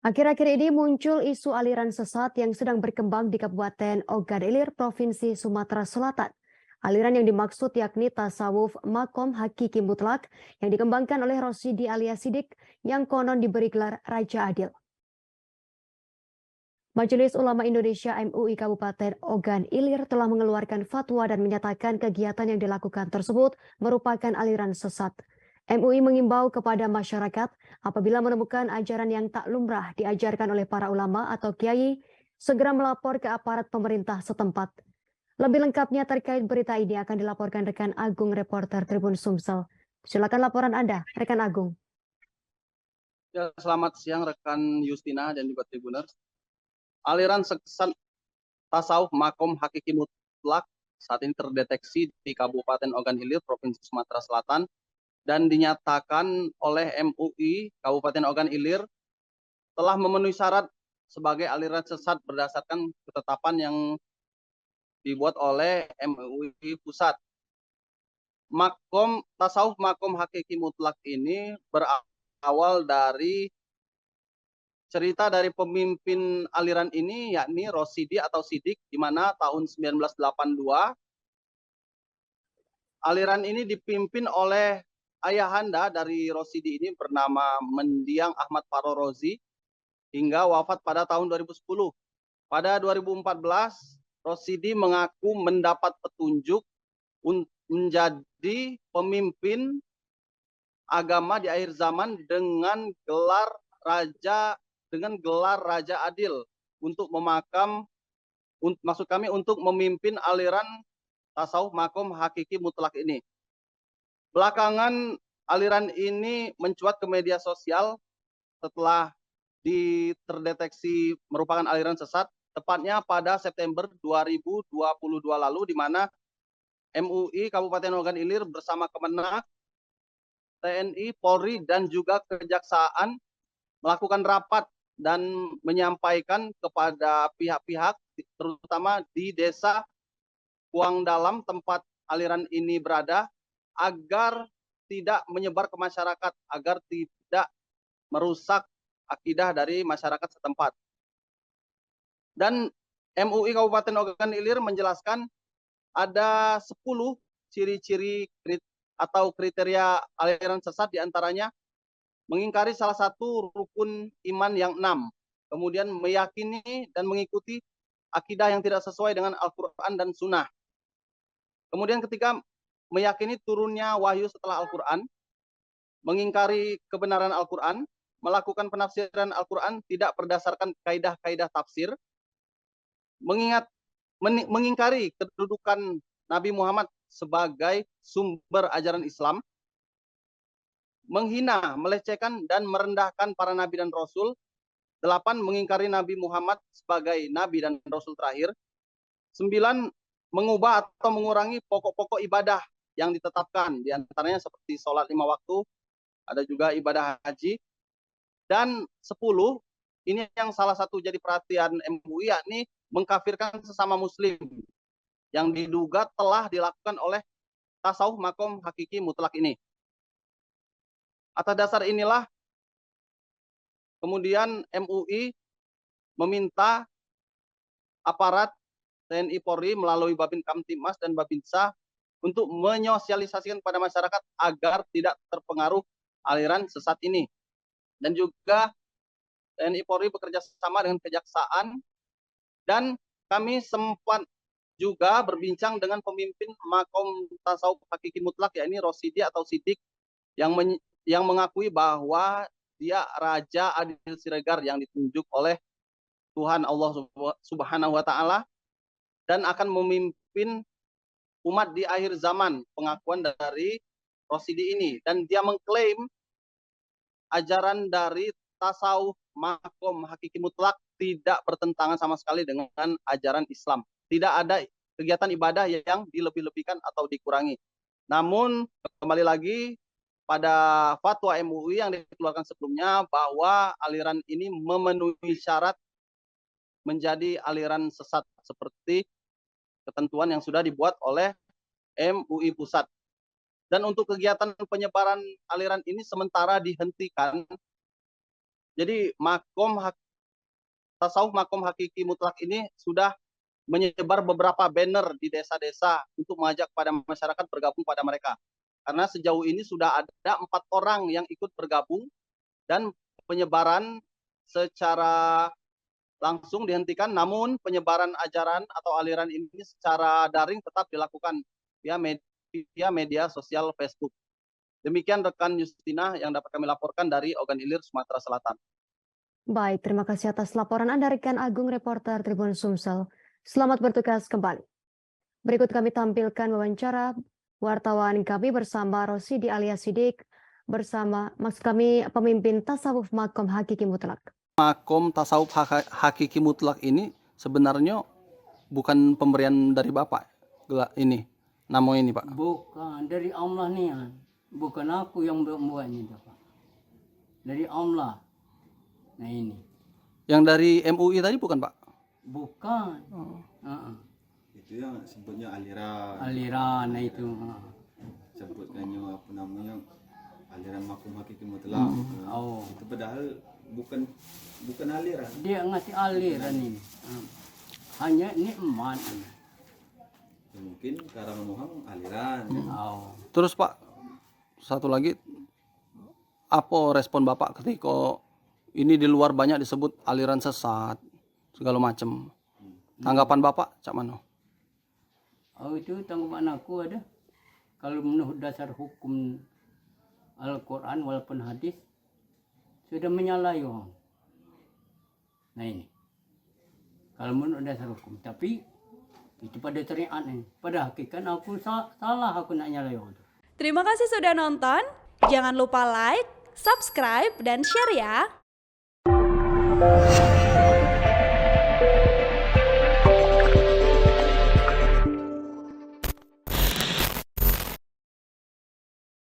Akhir-akhir ini muncul isu aliran sesat yang sedang berkembang di Kabupaten Ogan Ilir, Provinsi Sumatera Selatan. Aliran yang dimaksud yakni tasawuf makom hakiki mutlak yang dikembangkan oleh Rosidi alias Sidik yang konon diberi gelar Raja Adil. Majelis Ulama Indonesia MUI Kabupaten Ogan Ilir telah mengeluarkan fatwa dan menyatakan kegiatan yang dilakukan tersebut merupakan aliran sesat. MUI mengimbau kepada masyarakat apabila menemukan ajaran yang tak lumrah diajarkan oleh para ulama atau kiai, segera melapor ke aparat pemerintah setempat. Lebih lengkapnya terkait berita ini akan dilaporkan rekan Agung reporter Tribun Sumsel. Silakan laporan Anda, rekan Agung. Ya, selamat siang rekan Justina dan juga Tribuners. Aliran sesat tasawuf makom hakiki mutlak saat ini terdeteksi di Kabupaten Ogan Ilir, Provinsi Sumatera Selatan, dan dinyatakan oleh MUI Kabupaten Ogan Ilir telah memenuhi syarat sebagai aliran sesat berdasarkan ketetapan yang dibuat oleh MUI Pusat. Tasawuf makom hakiki mutlak ini berawal dari cerita dari pemimpin aliran ini yakni Rosidi atau Sidik, di mana tahun 1982 aliran ini dipimpin oleh ayahanda dari Rosidi ini bernama Mendiang Ahmad Farorozi hingga wafat pada tahun 2010. Pada 2014 Rosidi mengaku mendapat petunjuk menjadi pemimpin agama di akhir zaman dengan gelar Raja Adil untuk untuk memimpin aliran tasawuf makom hakiki mutlak ini. Belakangan aliran ini mencuat ke media sosial setelah terdeteksi merupakan aliran sesat, tepatnya pada September 2022 lalu, di mana MUI Kabupaten Ogan Ilir bersama Kemenak, TNI, Polri, dan juga Kejaksaan melakukan rapat dan menyampaikan kepada pihak-pihak, terutama di desa Kuang Dalam tempat aliran ini berada, agar tidak menyebar ke masyarakat, agar tidak merusak akidah dari masyarakat setempat. Dan MUI Kabupaten Ogan Ilir menjelaskan ada 10 ciri-ciri atau kriteria aliran sesat, diantaranya mengingkari salah satu rukun iman yang 6, kemudian meyakini dan mengikuti akidah yang tidak sesuai dengan Al-Quran dan Sunnah. Kemudian ketika meyakini turunnya wahyu setelah Al-Quran, mengingkari kebenaran Al-Quran, melakukan penafsiran Al-Quran tidak berdasarkan kaidah-kaidah tafsir, mengingkari kedudukan Nabi Muhammad sebagai sumber ajaran Islam, menghina, melecehkan, dan merendahkan para nabi dan rasul. 8. Mengingkari Nabi Muhammad sebagai nabi dan rasul terakhir. 9. Mengubah atau mengurangi pokok-pokok ibadah yang ditetapkan, diantaranya seperti sholat 5 waktu, ada juga ibadah haji. Dan 10, ini yang salah satu jadi perhatian MUI, yakni mengkafirkan sesama muslim yang diduga telah dilakukan oleh tasawuf makom hakiki mutlak ini. Atas dasar inilah kemudian MUI meminta aparat TNI Polri melalui Babin Kamtibmas dan Babinsa untuk menyosialisasikan kepada masyarakat agar tidak terpengaruh aliran sesat ini. Dan juga TNI Polri bekerja sama dengan Kejaksaan, dan kami sempat juga berbincang dengan pemimpin makom tasawuf hakiki mutlak, yakni Rosidi atau Sidik, yang mengakui bahwa dia Raja Adil Siregar yang ditunjuk oleh Tuhan Allah Subhanahu wa Ta'ala dan akan memimpin umat di akhir zaman, pengakuan dari Rosidi ini. Dan dia mengklaim ajaran dari tasawuf makom hakiki mutlak tidak bertentangan sama sekali dengan ajaran Islam. Tidak ada kegiatan ibadah yang dilebih-lebihkan atau dikurangi. Namun kembali lagi pada fatwa MUI yang dikeluarkan sebelumnya bahwa aliran ini memenuhi syarat menjadi aliran sesat seperti ketentuan yang sudah dibuat oleh MUI Pusat. Dan untuk kegiatan penyebaran aliran ini sementara dihentikan. Jadi tasawuf makom hakiki mutlak ini sudah menyebar beberapa banner di desa-desa untuk mengajak pada masyarakat bergabung pada mereka. Karena sejauh ini sudah ada 4 orang yang ikut bergabung dan penyebaran secara langsung dihentikan, namun penyebaran ajaran atau aliran ini secara daring tetap dilakukan via media sosial Facebook. Demikian rekan Justina yang dapat kami laporkan dari Ogan Ilir, Sumatera Selatan. Baik, terima kasih atas laporan Anda rekan Agung, reporter Tribun Sumsel. Selamat bertugas kembali. Berikut kami tampilkan wawancara wartawan kami bersama Rosidi alias Sidik bersama pemimpin tasawuf makom hakiki mutlak. Makom tasawuf hakiki mutlak ini sebenarnya bukan pemberian dari Bapak ini, nama ini Pak? Bukan, dari Allah nih. Bukan aku yang membuatnya, Pak. Dari Allah. Nah ini. Yang dari MUI tadi bukan Pak? Bukan. Itu yang sebutnya aliran. Aliran, nah itu. Sebutkannya apa namanya, aliran makom hakiki mutlak. Oh. Itu padahal bukan aliran. Dia ngasih aliran ini. Hanya nikmat. Ya, mungkin karena memohon aliran. Oh. Terus Pak, satu lagi, apa respon Bapak ketika ini di luar banyak disebut aliran sesat, segala macam. Tanggapan Bapak, cak mana? Oh itu tanggapan aku ada. Kalau menurut dasar hukum Al-Quran walaupun hadis, sudah menyalahi orang. Nah ini. Kalau menurut dasar hukum. Tapi itu pada syariat nih. Pada hakikat aku salah aku nak nyalahi orang. Terima kasih sudah nonton. Jangan lupa like, subscribe, dan share ya.